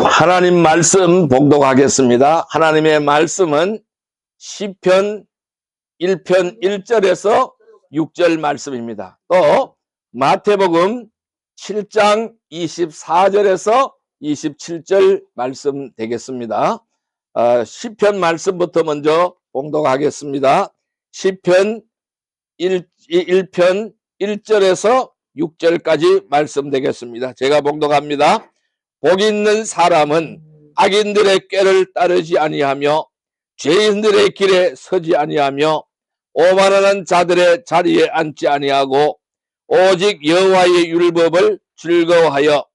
하나님 말씀 봉독하겠습니다. 하나님의 말씀은 시편 1편 1절에서 6절 말씀입니다. 또 마태복음 7장 24절에서 27절 말씀 되겠습니다. 시편 말씀부터 먼저 봉독하겠습니다. 시편 1편 1절에서 6절까지 말씀 되겠습니다. 제가 봉독합니다. 복 있는 사람은 악인들의 꾀를 따르지 아니하며 죄인들의 길에 서지 아니하며 오만하는 자들의 자리에 앉지 아니하고 오직 여호와의 율법을 즐거워하여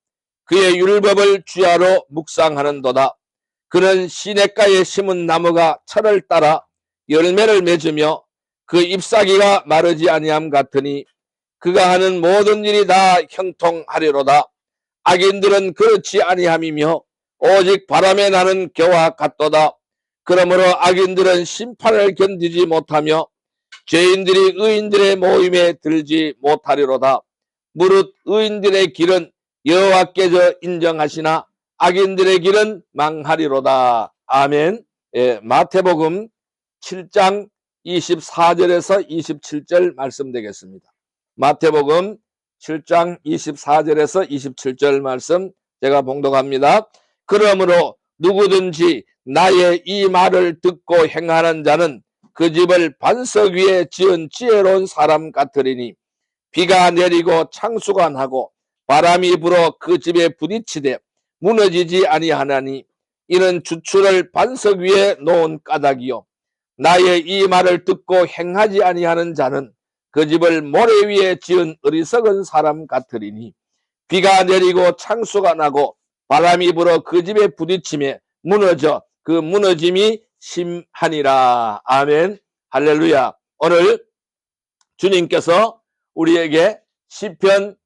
그의 율법을 주야로 묵상하는도다. 그는 시냇가에 심은 나무가 철을 따라 열매를 맺으며 그 잎사귀가 마르지 아니함 같으니 그가 하는 모든 일이 다 형통하리로다. 악인들은 그렇지 아니함이며 오직 바람에 나는 겨와 같도다. 그러므로 악인들은 심판을 견디지 못하며 죄인들이 의인들의 모임에 들지 못하리로다. 무릇 의인들의 길은 여호와께서 인정하시나 악인들의 길은 망하리로다. 아멘. 마태복음 7장 24절에서 27절 말씀되겠습니다. 마태복음 7장 24절에서 27절 말씀 제가 봉독합니다. 그러므로 누구든지 나의 이 말을 듣고 행하는 자는 그 집을 반석 위에 지은 지혜로운 사람 같으리니 비가 내리고 창수가 나고 바람이 불어 그 집에 부딪히되 무너지지 아니하나니 이는 주추를 반석 위에 놓은 까닭이요 나의 이 말을 듣고 행하지 아니하는 자는 그 집을 모래 위에 지은 어리석은 사람 같으리니 비가 내리고 창수가 나고 바람이 불어 그 집에 부딪히며 무너져 그 무너짐이 심하니라. 아멘. 할렐루야. 오늘 주님께서 우리에게 시편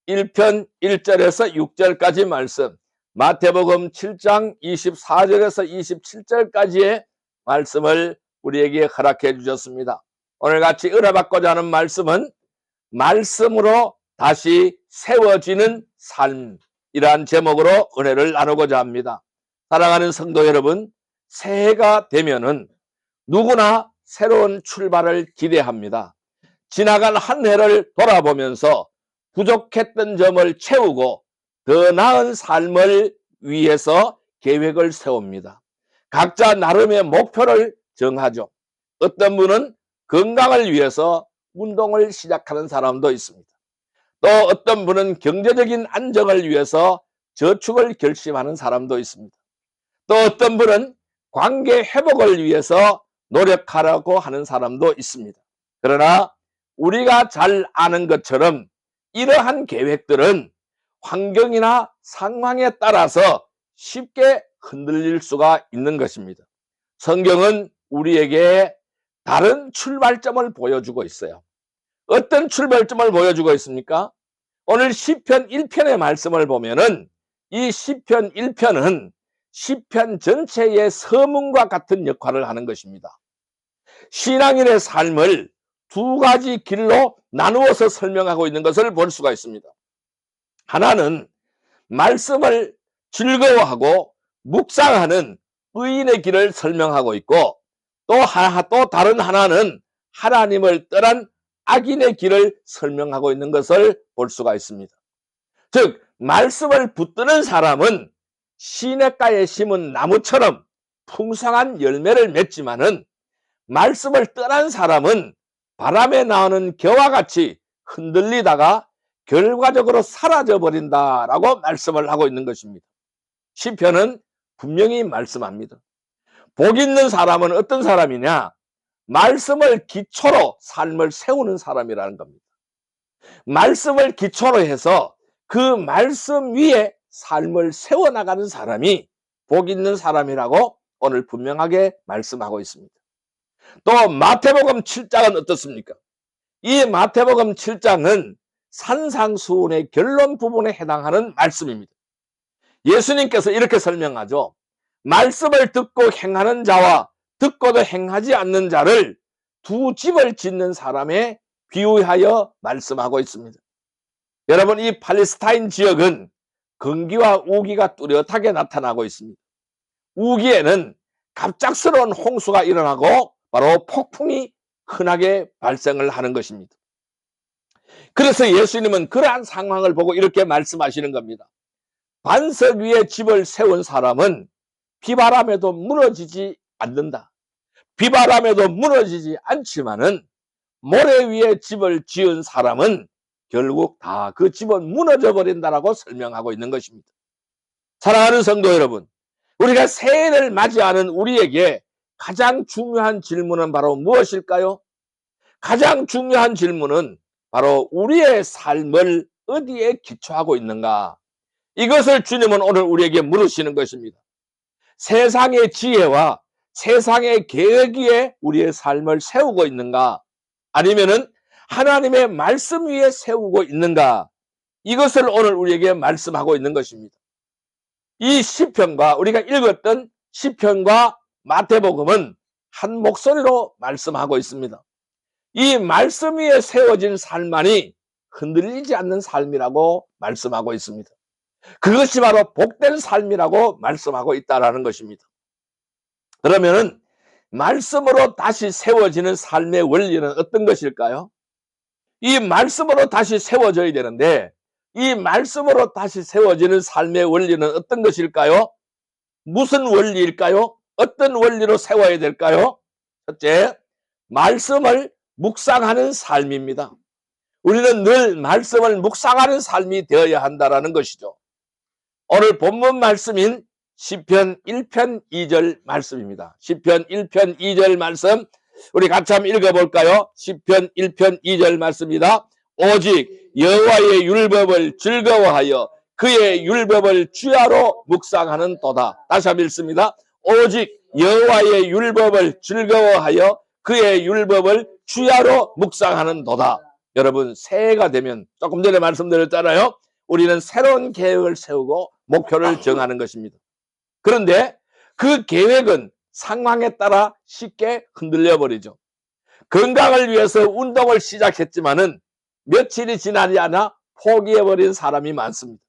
1편 1절에서 6절까지 말씀, 마태복음 7장 24절에서 27절까지의 말씀을 우리에게 허락해 주셨습니다. 오늘 같이 은혜받고자 하는 말씀은 말씀으로 다시 세워지는 삶이란 제목으로 은혜를 나누고자 합니다. 사랑하는 성도 여러분, 새해가 되면은 누구나 새로운 출발을 기대합니다. 지나간 한 해를 돌아보면서 부족했던 점을 채우고 더 나은 삶을 위해서 계획을 세웁니다. 각자 나름의 목표를 정하죠. 어떤 분은 건강을 위해서 운동을 시작하는 사람도 있습니다. 또 어떤 분은 경제적인 안정을 위해서 저축을 결심하는 사람도 있습니다. 또 어떤 분은 관계 회복을 위해서 노력하라고 하는 사람도 있습니다. 그러나 우리가 잘 아는 것처럼 이러한 계획들은 환경이나 상황에 따라서 쉽게 흔들릴 수가 있는 것입니다. 성경은 우리에게 다른 출발점을 보여주고 있어요. 어떤 출발점을 보여주고 있습니까? 오늘 시편 1편의 말씀을 보면은 이 시편 1편은 시편 전체의 서문과 같은 역할을 하는 것입니다. 신앙인의 삶을 두 가지 길로 나누어서 설명하고 있는 것을 볼 수가 있습니다. 하나는 말씀을 즐거워하고 묵상하는 의인의 길을 설명하고 있고 또 다른 하나는 하나님을 떠난 악인의 길을 설명하고 있는 것을 볼 수가 있습니다. 즉 말씀을 붙드는 사람은 시냇가에 심은 나무처럼 풍성한 열매를 맺지만은 말씀을 떠난 사람은 바람에 나오는 겨와 같이 흔들리다가 결과적으로 사라져버린다라고 말씀을 하고 있는 것입니다. 시편은 분명히 말씀합니다. 복 있는 사람은 어떤 사람이냐? 말씀을 기초로 삶을 세우는 사람이라는 겁니다. 말씀을 기초로 해서 그 말씀 위에 삶을 세워나가는 사람이 복 있는 사람이라고 오늘 분명하게 말씀하고 있습니다. 또 마태복음 7장은 어떻습니까? 이 마태복음 7장은 산상수훈의 결론 부분에 해당하는 말씀입니다. 예수님께서 이렇게 설명하죠. 말씀을 듣고 행하는 자와 듣고도 행하지 않는 자를 두 집을 짓는 사람에 비유하여 말씀하고 있습니다. 여러분, 이 팔레스타인 지역은 건기와 우기가 뚜렷하게 나타나고 있습니다. 우기에는 갑작스러운 홍수가 일어나고 바로 폭풍이 흔하게 발생을 하는 것입니다. 그래서 예수님은 그러한 상황을 보고 이렇게 말씀하시는 겁니다. 반석 위에 집을 세운 사람은 비바람에도 무너지지 않는다. 비바람에도 무너지지 않지만은 모래 위에 집을 지은 사람은 결국 다 그 집은 무너져 버린다라고 설명하고 있는 것입니다. 사랑하는 성도 여러분, 우리가 새해를 맞이하는 우리에게 가장 중요한 질문은 바로 무엇일까요? 가장 중요한 질문은 바로 우리의 삶을 어디에 기초하고 있는가? 이것을 주님은 오늘 우리에게 물으시는 것입니다. 세상의 지혜와 세상의 계획 위에 우리의 삶을 세우고 있는가? 아니면은 하나님의 말씀 위에 세우고 있는가? 이것을 오늘 우리에게 말씀하고 있는 것입니다. 이 시편과 우리가 읽었던 시편과 마태복음은 한 목소리로 말씀하고 있습니다. 이 말씀 위에 세워진 삶만이 흔들리지 않는 삶이라고 말씀하고 있습니다. 그것이 바로 복된 삶이라고 말씀하고 있다는 것입니다. 그러면은 말씀으로 다시 세워지는 삶의 원리는 어떤 것일까요? 이 말씀으로 다시 세워져야 되는데 이 말씀으로 다시 세워지는 삶의 원리는 어떤 것일까요? 무슨 원리일까요? 어떤 원리로 세워야 될까요? 첫째, 말씀을 묵상하는 삶입니다. 우리는 늘 말씀을 묵상하는 삶이 되어야 한다는 것이죠. 오늘 본문 말씀인 시편 1편 2절 말씀입니다. 시편 1편 2절 말씀 우리 같이 한번 읽어볼까요? 시편 1편 2절 말씀입니다. 오직 여호와의 율법을 즐거워하여 그의 율법을 주야로 묵상하는 도다. 다시 한번 읽습니다. 오직 여호와의 율법을 즐거워하여 그의 율법을 주야로 묵상하는 도다. 여러분, 새해가 되면 조금 전에 말씀드렸잖아요. 우리는 새로운 계획을 세우고 목표를 정하는 것입니다. 그런데 그 계획은 상황에 따라 쉽게 흔들려 버리죠. 건강을 위해서 운동을 시작했지만은 며칠이 지나지 않아 포기해버린 사람이 많습니다.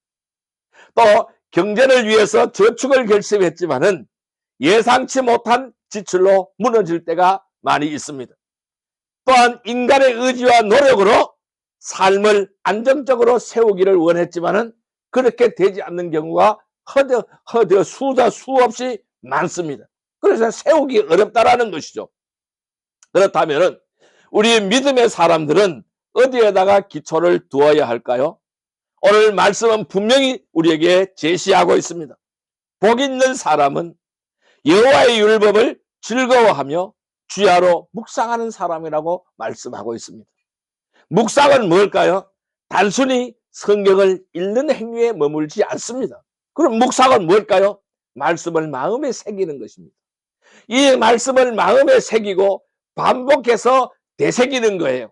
또 경제를 위해서 저축을 결심했지만은 예상치 못한 지출로 무너질 때가 많이 있습니다. 또한 인간의 의지와 노력으로 삶을 안정적으로 세우기를 원했지만은 그렇게 되지 않는 경우가 수없이 많습니다. 그래서 세우기 어렵다라는 것이죠. 그렇다면은 우리 믿음의 사람들은 어디에다가 기초를 두어야 할까요? 오늘 말씀은 분명히 우리에게 제시하고 있습니다. 복 있는 사람은 여호와의 율법을 즐거워하며 주야로 묵상하는 사람이라고 말씀하고 있습니다. 묵상은 뭘까요? 단순히 성경을 읽는 행위에 머물지 않습니다. 그럼 묵상은 뭘까요? 말씀을 마음에 새기는 것입니다. 이 말씀을 마음에 새기고 반복해서 되새기는 거예요.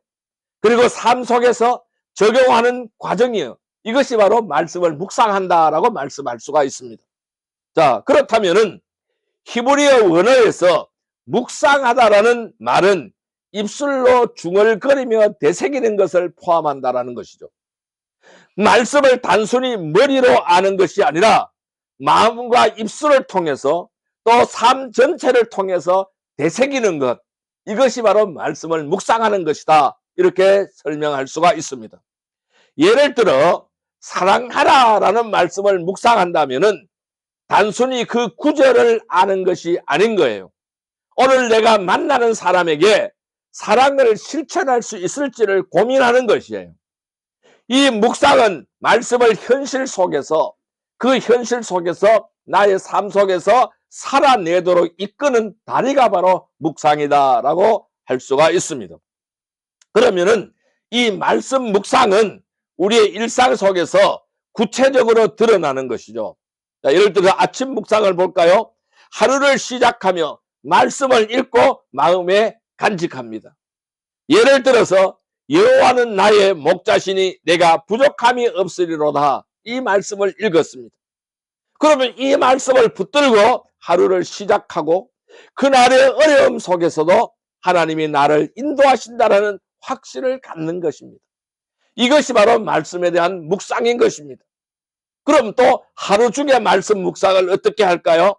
그리고 삶 속에서 적용하는 과정이에요. 이것이 바로 말씀을 묵상한다라고 말씀할 수가 있습니다. 자, 그렇다면은 히브리어 원어에서 묵상하다라는 말은 입술로 중얼거리며 되새기는 것을 포함한다라는 것이죠. 말씀을 단순히 머리로 아는 것이 아니라 마음과 입술을 통해서 또 삶 전체를 통해서 되새기는 것, 이것이 바로 말씀을 묵상하는 것이다, 이렇게 설명할 수가 있습니다. 예를 들어 사랑하라라는 말씀을 묵상한다면은 단순히 그 구절을 아는 것이 아닌 거예요. 오늘 내가 만나는 사람에게 사랑을 실천할 수 있을지를 고민하는 것이에요. 이 묵상은 말씀을 현실 속에서, 그 현실 속에서 나의 삶 속에서 살아내도록 이끄는 다리가 바로 묵상이다라고 할 수가 있습니다. 그러면은 이 말씀 묵상은 우리의 일상 속에서 구체적으로 드러나는 것이죠. 자, 예를 들어 아침 묵상을 볼까요? 하루를 시작하며 말씀을 읽고 마음에 간직합니다. 예를 들어서 여호와는 나의 목자시니 내가 부족함이 없으리로다, 이 말씀을 읽었습니다. 그러면 이 말씀을 붙들고 하루를 시작하고 그날의 어려움 속에서도 하나님이 나를 인도하신다는 확신을 갖는 것입니다. 이것이 바로 말씀에 대한 묵상인 것입니다. 그럼 또 하루 중에 말씀 묵상을 어떻게 할까요?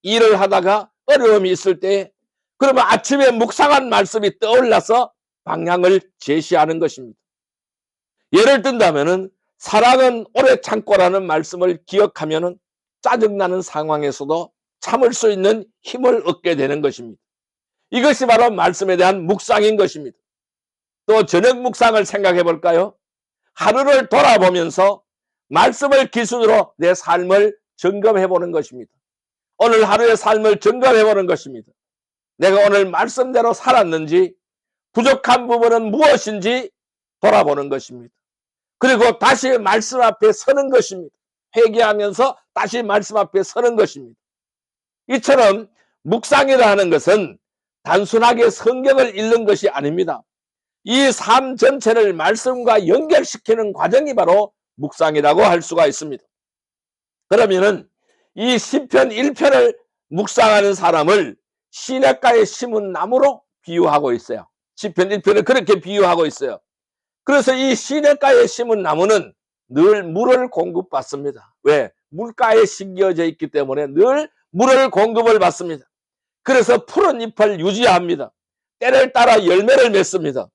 일을 하다가 어려움이 있을 때 그러면 아침에 묵상한 말씀이 떠올라서 방향을 제시하는 것입니다. 예를 든다면은 사랑은 오래 참고라는 말씀을 기억하면은 짜증나는 상황에서도 참을 수 있는 힘을 얻게 되는 것입니다. 이것이 바로 말씀에 대한 묵상인 것입니다. 또 저녁 묵상을 생각해 볼까요? 하루를 돌아보면서 말씀을 기준으로 내 삶을 점검해 보는 것입니다. 오늘 하루의 삶을 점검해 보는 것입니다. 내가 오늘 말씀대로 살았는지, 부족한 부분은 무엇인지 돌아보는 것입니다. 그리고 다시 말씀 앞에 서는 것입니다. 회개하면서 다시 말씀 앞에 서는 것입니다. 이처럼 묵상이라 하는 것은 단순하게 성경을 읽는 것이 아닙니다. 이 삶 전체를 말씀과 연결시키는 과정이 바로 묵상이라고 할 수가 있습니다. 그러면은 이 시편 1편을 묵상하는 사람을 시냇가에 심은 나무로 비유하고 있어요. 시편 1편을 그렇게 비유하고 있어요. 그래서 이 시냇가에 심은 나무는 늘 물을 공급받습니다. 왜? 물가에 심겨져 있기 때문에 늘 물을 공급을 받습니다. 그래서 푸른 잎을 유지합니다. 때를 따라 열매를 맺습니다.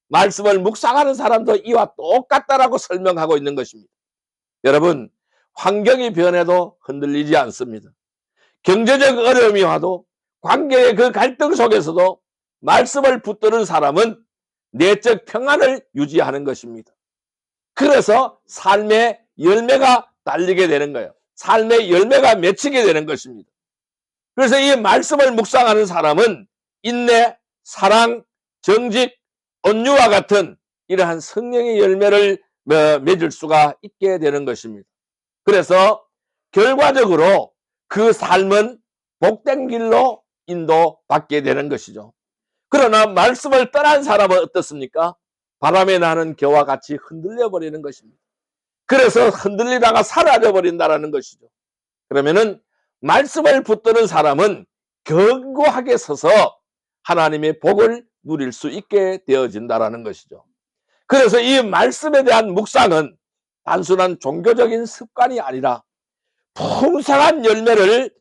말씀을 묵상하는 사람도 이와 똑같다라고 설명하고 있는 것입니다. 여러분, 환경이 변해도 흔들리지 않습니다. 경제적 어려움이 와도 관계의 그 갈등 속에서도 말씀을 붙드는 사람은 내적 평안을 유지하는 것입니다. 그래서 삶의 열매가 달리게 되는 거예요. 삶의 열매가 맺히게 되는 것입니다. 그래서 이 말씀을 묵상하는 사람은 인내, 사랑, 정직, 온유와 같은 이러한 성령의 열매를 맺을 수가 있게 되는 것입니다. 그래서 결과적으로 그 삶은 복된 길로 인도받게 되는 것이죠. 그러나 말씀을 떠난 사람은 어떻습니까? 바람에 나는 겨와 같이 흔들려 버리는 것입니다. 그래서 흔들리다가 사라져 버린다는 것이죠. 그러면은 말씀을 붙드는 사람은 견고하게 서서 하나님의 복을 누릴 수 있게 되어진다는 것이죠. 그래서 이 말씀에 대한 묵상은 단순한 종교적인 습관이 아니라 풍성한 열매를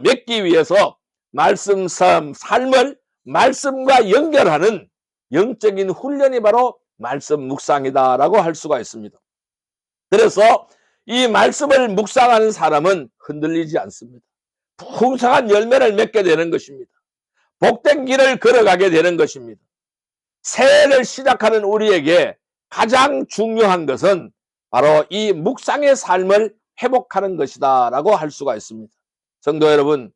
맺기 위해서 말씀 삶을 말씀과 연결하는 영적인 훈련이 바로 말씀 묵상이다라고 할 수가 있습니다. 그래서 이 말씀을 묵상하는 사람은 흔들리지 않습니다. 풍성한 열매를 맺게 되는 것입니다. 복된 길을 걸어가게 되는 것입니다. 새해를 시작하는 우리에게 가장 중요한 것은 바로 이 묵상의 삶을 회복하는 것이다 라고 할 수가 있습니다. 성도 여러분,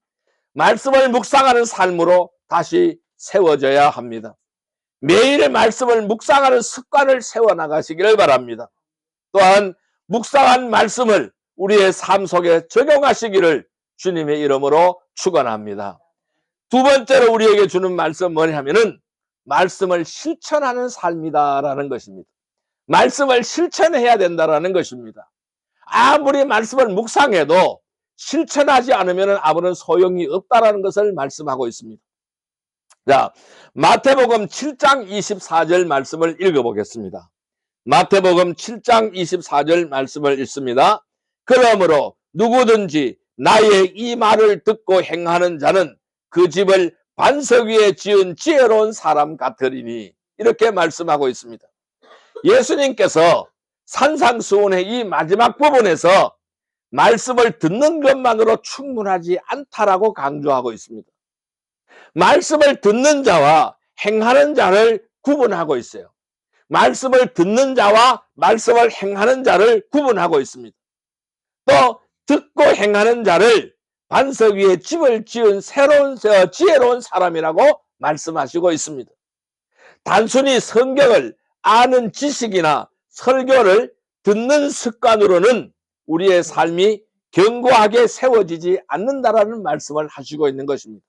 말씀을 묵상하는 삶으로 다시 세워져야 합니다. 매일 말씀을 묵상하는 습관을 세워나가시기를 바랍니다. 또한 묵상한 말씀을 우리의 삶 속에 적용하시기를 주님의 이름으로 축원합니다. 두 번째로 우리에게 주는 말씀 뭐냐면은 말씀을 실천하는 삶이다라는 것입니다. 말씀을 실천해야 된다라는 것입니다. 아무리 말씀을 묵상해도 실천하지 않으면 아무런 소용이 없다라는 것을 말씀하고 있습니다. 자, 마태복음 7장 24절 말씀을 읽어보겠습니다. 마태복음 7장 24절 말씀을 읽습니다. 그러므로 누구든지 나의 이 말을 듣고 행하는 자는 그 집을 반석 위에 지은 지혜로운 사람 같으리니, 이렇게 말씀하고 있습니다. 예수님께서 산상수훈의 이 마지막 부분에서 말씀을 듣는 것만으로 충분하지 않다라고 강조하고 있습니다. 말씀을 듣는 자와 행하는 자를 구분하고 있어요. 말씀을 듣는 자와 말씀을 행하는 자를 구분하고 있습니다. 또 듣고 행하는 자를 반석 위에 집을 지은 새로운 지혜로운 사람이라고 말씀하시고 있습니다. 단순히 성경을 아는 지식이나 설교를 듣는 습관으로는 우리의 삶이 견고하게 세워지지 않는다라는 말씀을 하시고 있는 것입니다.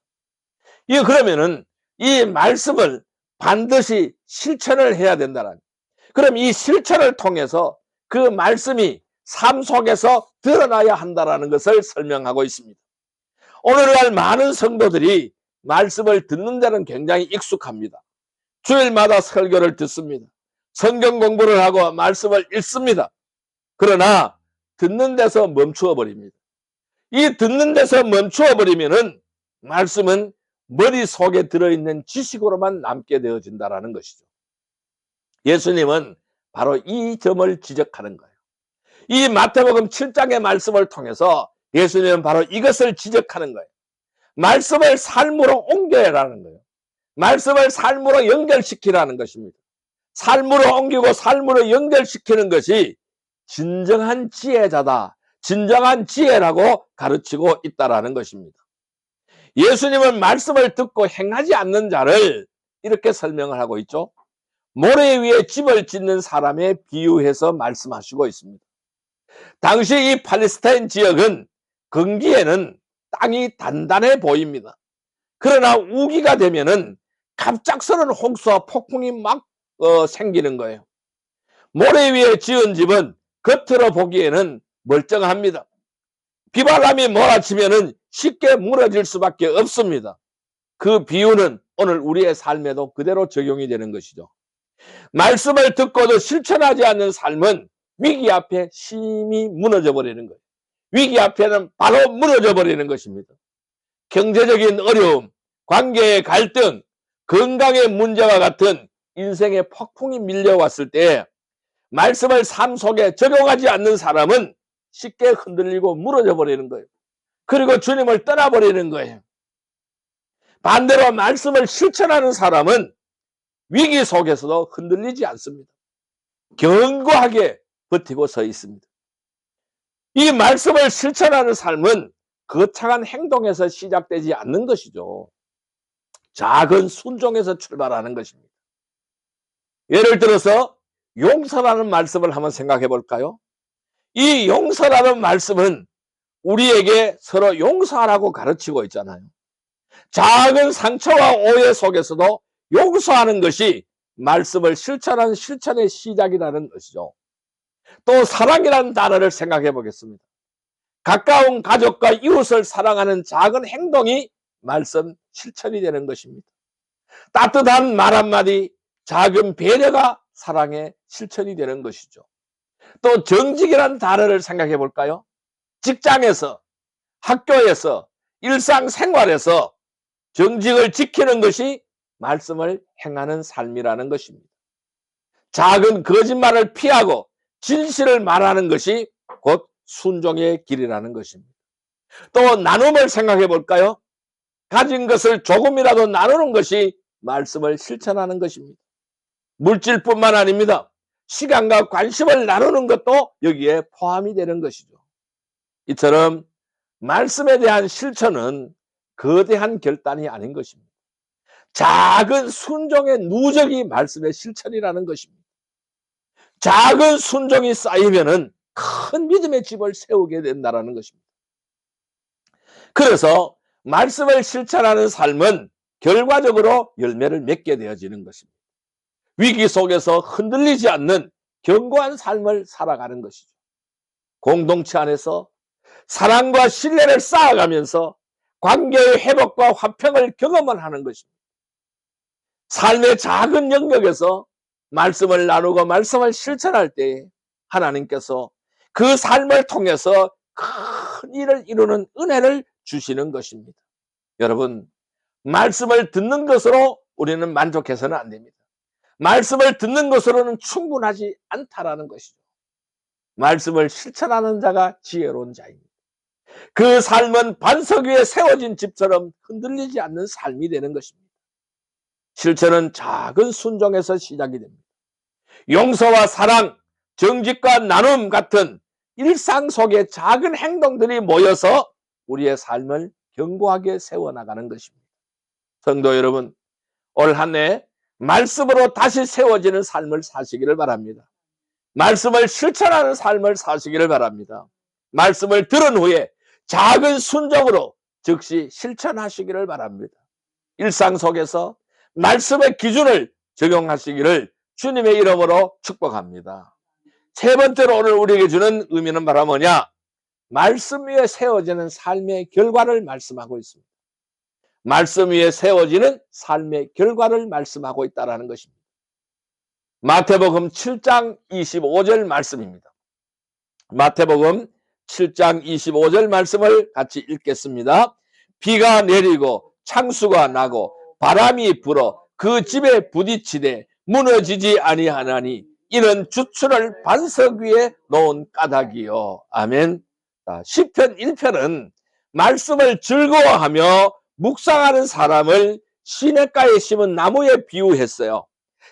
그러면은 이 말씀을 반드시 실천을 해야 된다는, 그럼 이 실천을 통해서 그 말씀이 삶 속에서 드러나야 한다는 것을 설명하고 있습니다. 오늘날 많은 성도들이 말씀을 듣는 데는 굉장히 익숙합니다. 주일마다 설교를 듣습니다. 성경 공부를 하고 말씀을 읽습니다. 그러나 듣는 데서 멈추어 버립니다. 이 듣는 데서 멈추어 버리면은 말씀은 머릿속에 들어있는 지식으로만 남게 되어진다라는 것이죠. 예수님은 바로 이 점을 지적하는 거예요. 이 마태복음 7장의 말씀을 통해서 예수님은 바로 이것을 지적하는 거예요. 말씀을 삶으로 옮겨라는 거예요. 말씀을 삶으로 연결시키라는 것입니다. 삶으로 옮기고 삶으로 연결시키는 것이 진정한 지혜자다, 진정한 지혜라고 가르치고 있다라는 것입니다. 예수님은 말씀을 듣고 행하지 않는 자를 이렇게 설명을 하고 있죠. 모래 위에 집을 짓는 사람에 비유해서 말씀하시고 있습니다. 당시 이 팔레스타인 지역은 건기에는 땅이 단단해 보입니다. 그러나 우기가 되면은 갑작스러운 홍수와 폭풍이 막 생기는 거예요. 모래 위에 지은 집은 겉으로 보기에는 멀쩡합니다. 비바람이 몰아치면은 쉽게 무너질 수밖에 없습니다. 그 비유는 오늘 우리의 삶에도 그대로 적용이 되는 것이죠. 말씀을 듣고도 실천하지 않는 삶은 위기 앞에 심히 무너져 버리는 거예요. 위기 앞에는 바로 무너져 버리는 것입니다. 경제적인 어려움, 관계의 갈등, 건강의 문제와 같은 인생의 폭풍이 밀려왔을 때 말씀을 삶 속에 적용하지 않는 사람은 쉽게 흔들리고 무너져 버리는 거예요. 그리고 주님을 떠나버리는 거예요. 반대로 말씀을 실천하는 사람은 위기 속에서도 흔들리지 않습니다. 견고하게 버티고 서 있습니다. 이 말씀을 실천하는 삶은 거창한 행동에서 시작되지 않는 것이죠. 작은 순종에서 출발하는 것입니다. 예를 들어서 용서라는 말씀을 한번 생각해 볼까요? 이 용서라는 말씀은 우리에게 서로 용서하라고 가르치고 있잖아요. 작은 상처와 오해 속에서도 용서하는 것이 말씀을 실천하는 실천의 시작이라는 것이죠. 또 사랑이라는 단어를 생각해 보겠습니다. 가까운 가족과 이웃을 사랑하는 작은 행동이 말씀 실천이 되는 것입니다. 따뜻한 말 한마디, 작은 배려가 사랑의 실천이 되는 것이죠. 또 정직이라는 단어를 생각해 볼까요? 직장에서, 학교에서, 일상생활에서 정직을 지키는 것이 말씀을 행하는 삶이라는 것입니다. 작은 거짓말을 피하고 진실을 말하는 것이 곧 순종의 길이라는 것입니다. 또 나눔을 생각해 볼까요? 가진 것을 조금이라도 나누는 것이 말씀을 실천하는 것입니다. 물질뿐만 아닙니다. 시간과 관심을 나누는 것도 여기에 포함이 되는 것이죠. 이처럼 말씀에 대한 실천은 거대한 결단이 아닌 것입니다. 작은 순종의 누적이 말씀의 실천이라는 것입니다. 작은 순종이 쌓이면은 큰 믿음의 집을 세우게 된다는 것입니다. 그래서 말씀을 실천하는 삶은 결과적으로 열매를 맺게 되어지는 것입니다. 위기 속에서 흔들리지 않는 견고한 삶을 살아가는 것이죠. 공동체 안에서 사랑과 신뢰를 쌓아가면서 관계의 회복과 화평을 경험하는 것입니다. 삶의 작은 영역에서 말씀을 나누고 말씀을 실천할 때 하나님께서 그 삶을 통해서 큰 일을 이루는 은혜를 주시는 것입니다. 여러분, 말씀을 듣는 것으로 우리는 만족해서는 안 됩니다. 말씀을 듣는 것으로는 충분하지 않다라는 것이죠. 말씀을 실천하는 자가 지혜로운 자입니다. 그 삶은 반석 위에 세워진 집처럼 흔들리지 않는 삶이 되는 것입니다. 실천은 작은 순종에서 시작이 됩니다. 용서와 사랑, 정직과 나눔 같은 일상 속의 작은 행동들이 모여서 우리의 삶을 견고하게 세워나가는 것입니다. 성도 여러분, 올 한 해 말씀으로 다시 세워지는 삶을 사시기를 바랍니다. 말씀을 실천하는 삶을 사시기를 바랍니다. 말씀을 들은 후에 작은 순종으로 즉시 실천하시기를 바랍니다. 일상 속에서 말씀의 기준을 적용하시기를 주님의 이름으로 축복합니다. 세 번째로 오늘 우리에게 주는 의미는 바로 뭐냐? 말씀 위에 세워지는 삶의 결과를 말씀하고 있습니다. 말씀 위에 세워지는 삶의 결과를 말씀하고 있다는 것입니다. 마태복음 7장 25절 말씀입니다. 마태복음 7장 25절 말씀을 같이 읽겠습니다. 비가 내리고 창수가 나고 바람이 불어 그 집에 부딪히되 무너지지 아니하나니 이는 주추를 반석 위에 놓은 까닭이요. 아멘. 시편 1편은 말씀을 즐거워하며 묵상하는 사람을 시냇가에 심은 나무에 비유했어요.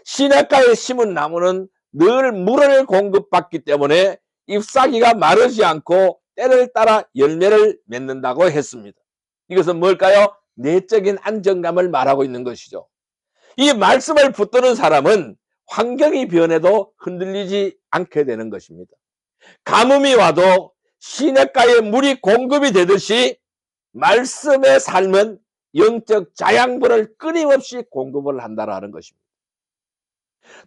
시냇가에 심은 나무는 늘 물을 공급받기 때문에 잎사귀가 마르지 않고 때를 따라 열매를 맺는다고 했습니다. 이것은 뭘까요? 내적인 안정감을 말하고 있는 것이죠. 이 말씀을 붙드는 사람은 환경이 변해도 흔들리지 않게 되는 것입니다. 가뭄이 와도 시냇가에 물이 공급이 되듯이 말씀의 삶은 영적 자양분을 끊임없이 공급을 한다는 것입니다.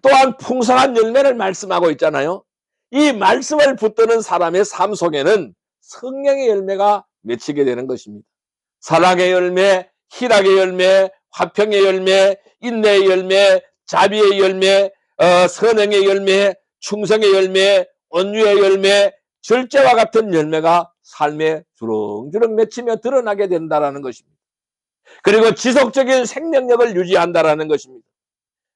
또한 풍성한 열매를 말씀하고 있잖아요. 이 말씀을 붙드는 사람의 삶 속에는 성령의 열매가 맺히게 되는 것입니다. 사랑의 열매, 희락의 열매, 화평의 열매, 인내의 열매, 자비의 열매, 선행의 열매, 충성의 열매, 온유의 열매, 절제와 같은 열매가 삶에 주렁주렁 맺히며 드러나게 된다는 것입니다. 그리고 지속적인 생명력을 유지한다는 것입니다.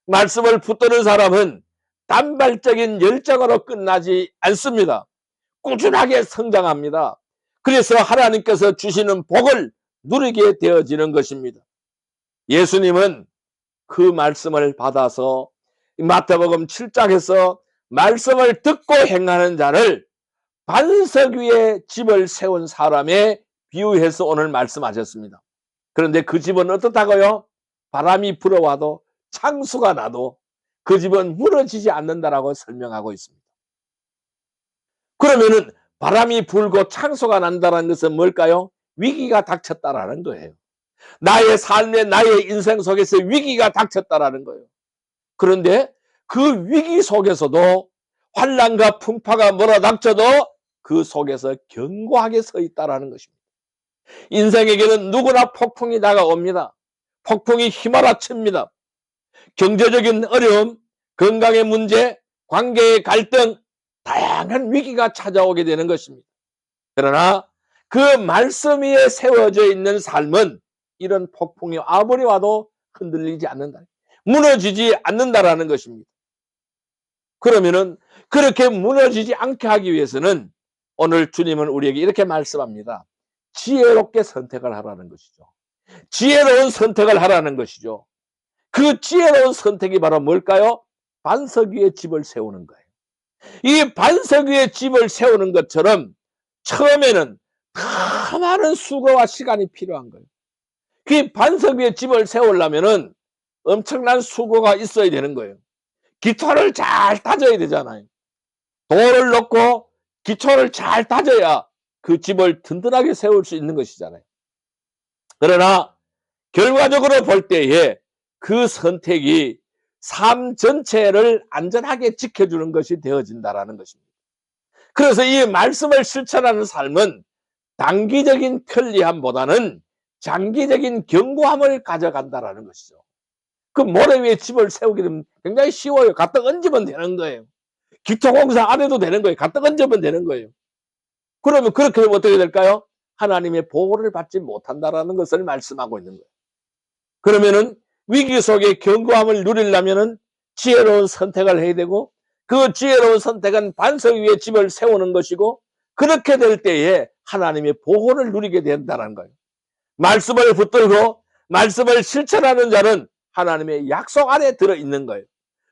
말씀을 붙드는 사람은 단발적인 열정으로 끝나지 않습니다. 꾸준하게 성장합니다. 그래서 하나님께서 주시는 복을 누리게 되어지는 것입니다. 예수님은 그 말씀을 받아서 마태복음 7장에서 말씀을 듣고 행하는 자를 반석 위에 집을 세운 사람에 비유해서 오늘 말씀하셨습니다. 그런데 그 집은 어떻다고요? 바람이 불어와도 창수가 나도 그 집은 무너지지 않는다라고 설명하고 있습니다. 그러면은 바람이 불고 창수가 난다는 것은 뭘까요? 위기가 닥쳤다라는 거예요. 나의 삶에 나의 인생 속에서 위기가 닥쳤다라는 거예요. 그런데 그 위기 속에서도 환난과 풍파가 몰아닥쳐도 그 속에서 견고하게 서 있다라는 것입니다. 인생에게는 누구나 폭풍이 다가옵니다. 폭풍이 휘몰아칩니다. 경제적인 어려움, 건강의 문제, 관계의 갈등, 다양한 위기가 찾아오게 되는 것입니다. 그러나 그 말씀 위에 세워져 있는 삶은 이런 폭풍이 아무리 와도 흔들리지 않는다. 무너지지 않는다라는 것입니다. 그러면은 그렇게 무너지지 않게 하기 위해서는 오늘 주님은 우리에게 이렇게 말씀합니다. 지혜롭게 선택을 하라는 것이죠. 지혜로운 선택을 하라는 것이죠. 그 지혜로운 선택이 바로 뭘까요? 반석 위에 집을 세우는 거예요. 이 반석 위에 집을 세우는 것처럼 처음에는 다 많은 수고와 시간이 필요한 거예요. 그 반석 위에 집을 세우려면은 엄청난 수고가 있어야 되는 거예요. 기초를 잘 다져야 되잖아요. 돌을 넣고 기초를 잘 다져야 그 집을 든든하게 세울 수 있는 것이잖아요. 그러나 결과적으로 볼 때에 그 선택이 삶 전체를 안전하게 지켜주는 것이 되어진다는 것입니다. 그래서 이 말씀을 실천하는 삶은 단기적인 편리함보다는 장기적인 견고함을 가져간다는 것이죠. 그 모래 위에 집을 세우게 되면 굉장히 쉬워요. 갖다 얹으면 되는 거예요. 기초공사 안 해도 되는 거예요. 갖다 얹으면 되는 거예요. 그러면 그렇게 되면 어떻게 될까요? 하나님의 보호를 받지 못한다는 것을 말씀하고 있는 거예요. 그러면은 위기 속에 견고함을 누리려면은 지혜로운 선택을 해야 되고, 그 지혜로운 선택은 반석 위에 집을 세우는 것이고, 그렇게 될 때에 하나님의 보호를 누리게 된다는 거예요. 말씀을 붙들고 말씀을 실천하는 자는 하나님의 약속 안에 들어있는 거예요.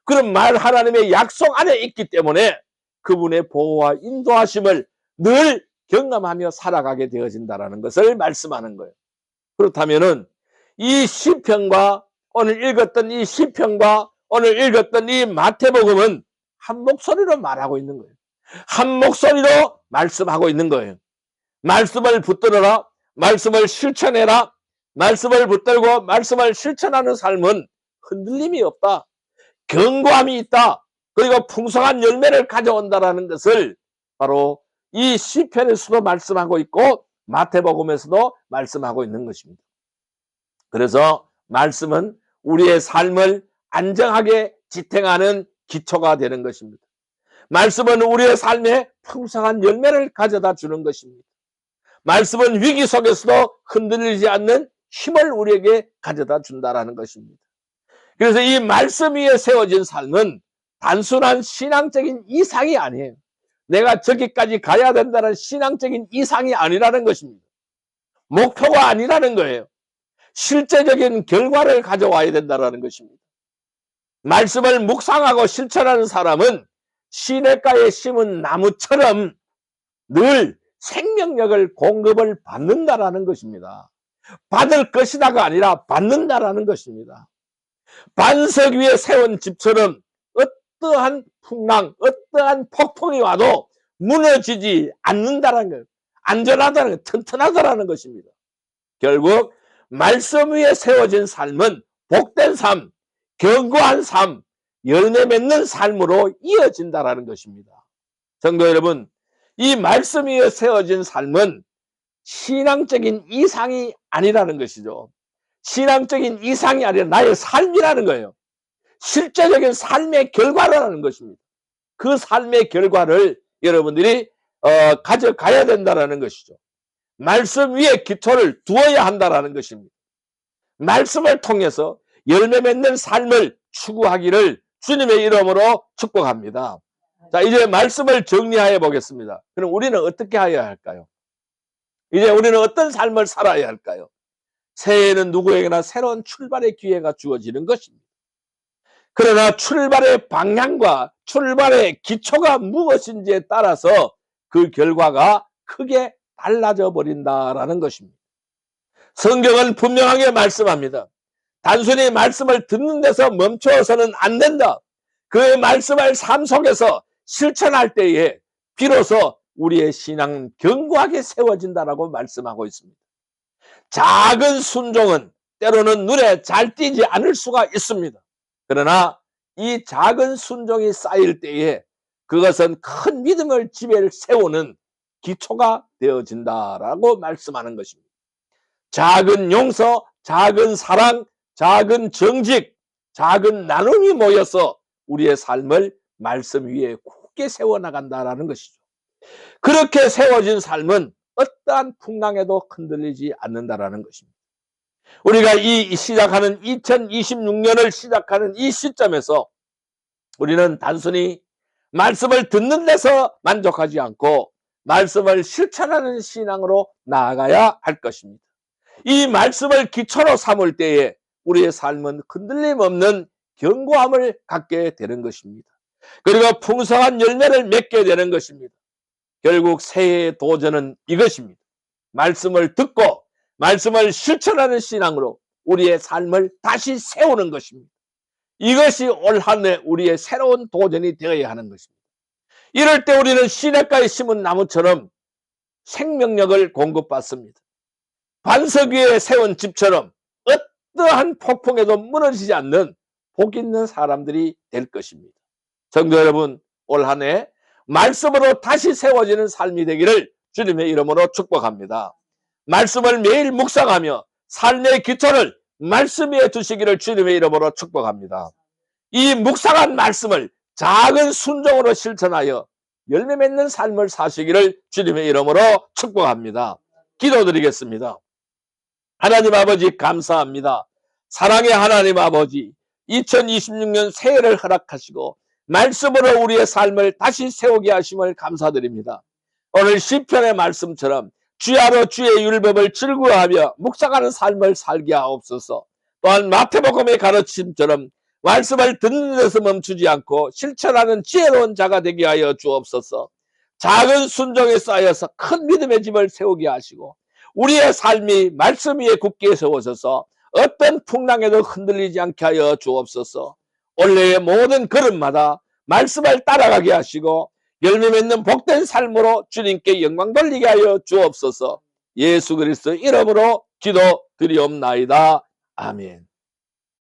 그럼 하나님의 약속 안에 있기 때문에 그분의 보호와 인도하심을 늘 경험하며 살아가게 되어진다는 것을 말씀하는 거예요. 그렇다면은 이 시편과 오늘 읽었던 이 시편과 오늘 읽었던 이 마태복음은 한 목소리로 말하고 있는 거예요. 한 목소리로 말씀하고 있는 거예요. 말씀을 붙들어라. 말씀을 실천해라. 말씀을 붙들고 말씀을 실천하는 삶은 흔들림이 없다. 견고함이 있다. 그리고 풍성한 열매를 가져온다는 것을 바로 이 시편에서도 말씀하고 있고 마태복음에서도 말씀하고 있는 것입니다. 그래서 말씀은 우리의 삶을 안정하게 지탱하는 기초가 되는 것입니다. 말씀은 우리의 삶에 풍성한 열매를 가져다 주는 것입니다. 말씀은 위기 속에서도 흔들리지 않는 힘을 우리에게 가져다 준다라는 것입니다. 그래서 이 말씀 위에 세워진 삶은 단순한 신앙적인 이상이 아니에요. 내가 저기까지 가야 된다는 신앙적인 이상이 아니라는 것입니다. 목표가 아니라는 거예요. 실제적인 결과를 가져와야 된다는 것입니다. 말씀을 묵상하고 실천하는 사람은 시냇가에 심은 나무처럼 늘 생명력을 공급을 받는다라는 것입니다. 받을 것이다가 아니라 받는다라는 것입니다. 반석 위에 세운 집처럼 어떠한 풍랑, 어떠한 폭풍이 와도 무너지지 않는다라는 것, 안전하다는 것, 튼튼하다라는 것입니다. 결국 말씀 위에 세워진 삶은 복된 삶, 견고한 삶, 열매 맺는 삶으로 이어진다라는 것입니다. 성도 여러분, 이 말씀 위에 세워진 삶은 신앙적인 이상이 아니라는 것이죠. 신앙적인 이상이 아니라 나의 삶이라는 거예요. 실제적인 삶의 결과라는 것입니다. 그 삶의 결과를 여러분들이 가져가야 된다는 것이죠. 말씀 위에 기초를 두어야 한다는 것입니다. 말씀을 통해서 열매 맺는 삶을 추구하기를 주님의 이름으로 축복합니다. 자, 이제 말씀을 정리해 보겠습니다. 그럼 우리는 어떻게 해야 할까요? 이제 우리는 어떤 삶을 살아야 할까요? 새해에는 누구에게나 새로운 출발의 기회가 주어지는 것입니다. 그러나 출발의 방향과 출발의 기초가 무엇인지에 따라서 그 결과가 크게 달라져 버린다라는 것입니다. 성경은 분명하게 말씀합니다. 단순히 말씀을 듣는 데서 멈춰서는 안 된다. 그 말씀을 삶 속에서 실천할 때에 비로소 우리의 신앙은 견고하게 세워진다라고 말씀하고 있습니다. 작은 순종은 때로는 눈에 잘 띄지 않을 수가 있습니다. 그러나 이 작은 순종이 쌓일 때에 그것은 큰 믿음을 지배를 세우는 기초가 되어진다라고 말씀하는 것입니다. 작은 용서, 작은 사랑, 작은 정직, 작은 나눔이 모여서 우리의 삶을 말씀 위에 굳게 세워나간다라는 것이죠. 그렇게 세워진 삶은 어떠한 풍랑에도 흔들리지 않는다라는 것입니다. 우리가 이 시작하는 2026년을 시작하는 이 시점에서 우리는 단순히 말씀을 듣는 데서 만족하지 않고 말씀을 실천하는 신앙으로 나아가야 할 것입니다. 이 말씀을 기초로 삼을 때에 우리의 삶은 흔들림 없는 견고함을 갖게 되는 것입니다. 그리고 풍성한 열매를 맺게 되는 것입니다. 결국 새해의 도전은 이것입니다. 말씀을 듣고 말씀을 실천하는 신앙으로 우리의 삶을 다시 세우는 것입니다. 이것이 올 한 해 우리의 새로운 도전이 되어야 하는 것입니다. 이럴 때 우리는 시냇가에 심은 나무처럼 생명력을 공급받습니다. 반석 위에 세운 집처럼 어떠한 폭풍에도 무너지지 않는 복 있는 사람들이 될 것입니다. 성도 여러분, 올 한 해 말씀으로 다시 세워지는 삶이 되기를 주님의 이름으로 축복합니다. 말씀을 매일 묵상하며 삶의 기초를 말씀 위에 두시기를 주님의 이름으로 축복합니다. 이 묵상한 말씀을 작은 순종으로 실천하여 열매 맺는 삶을 사시기를 주님의 이름으로 축복합니다. 기도드리겠습니다. 하나님 아버지 감사합니다. 사랑의 하나님 아버지, 2026년 새해를 허락하시고 말씀으로 우리의 삶을 다시 세우게 하심을 감사드립니다. 오늘 시편의 말씀처럼 주야로 주의 율법을 즐거워하며 묵상하는 삶을 살게 하옵소서. 또한 마태복음의 가르침처럼 말씀을 듣는 데서 멈추지 않고 실천하는 지혜로운 자가 되게 하여 주옵소서. 작은 순종에 쌓여서 큰 믿음의 집을 세우게 하시고 우리의 삶이 말씀 위에 굳게 세워져서 어떤 풍랑에도 흔들리지 않게 하여 주옵소서. 올해의 모든 걸음마다 말씀을 따라가게 하시고 열매 맺는 복된 삶으로 주님께 영광 돌리게 하여 주옵소서. 예수 그리스도 이름으로 기도드리옵나이다. 아멘.